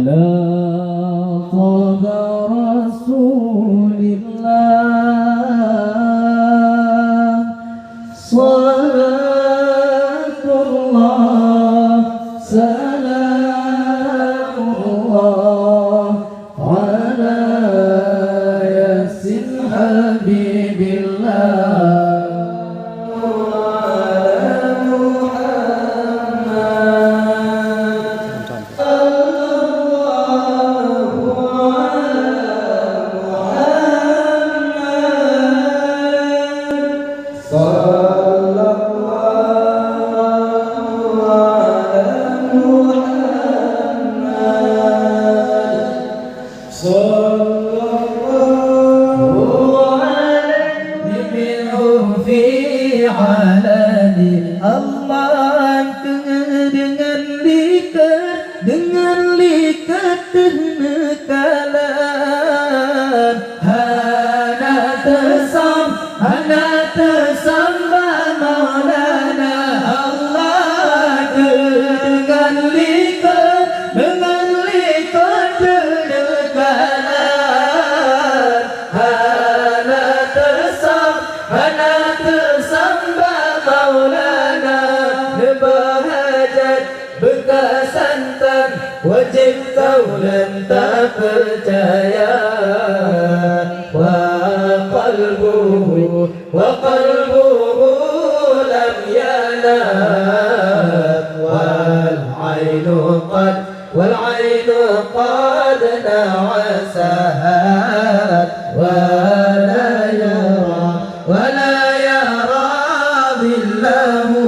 على طه رسول الله صلاة الله سلام الله على ياسين حبيب الله Allah dengan likat nekalan hana tesam maulana Allah dengan likat nekalan hana tesam maulana berhajat berkesantan wajib kaulan tak percaya wa qalbuhu lam yanam wal ainu qad na'asahat wa la yara billahu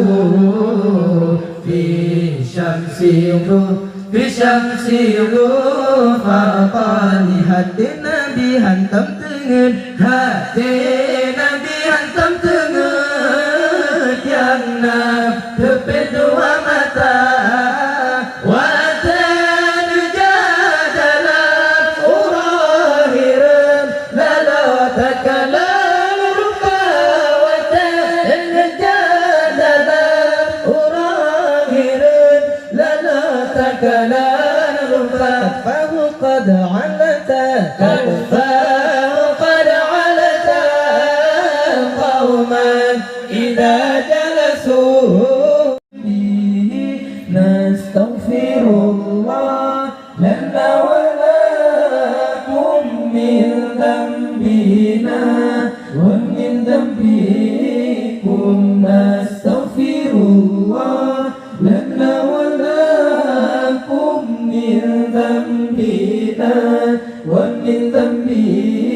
fi syamsi farqani hati Nabi hantam tengen yang nak tepet dua mata watan jadalah urahiran lala takalan rupa watan jadalah urahiran lala takalan rupa fahu qad alata qauman idza jalasu nastaghfirullah lana wa lakum min dhanbina wa min dhanbikum nastaghfirullah lana wa lakum min dhanbina wa min dhanbikum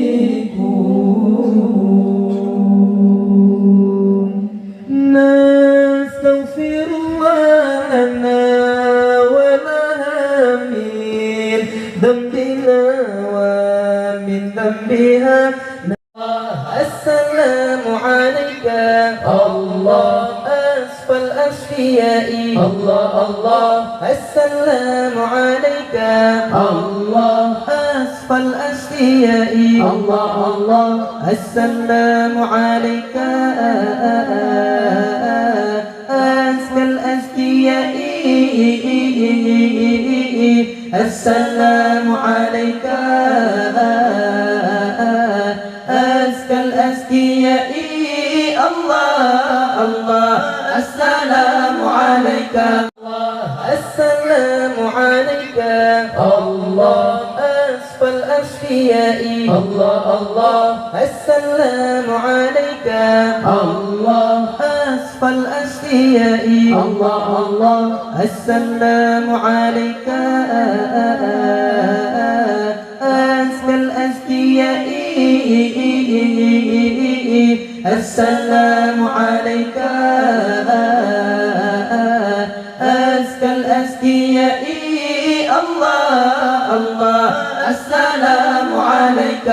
ذنبنا ومن ذنبها السلام عليك الله أسفى الأشفياء الله السلام عليك الله أسفى الأشفياء الله السلام عليك أسفى الأشفياء السلام عليك أزكى الأزكياء الله السلام عليك السلام عليك الله أسفى الأشفياء الله السلام عليك الله أسفى الأشفياء الله السلام عليك أزكى الأزكياء السلام عليك أزكى الأزكياء الله السلام عليك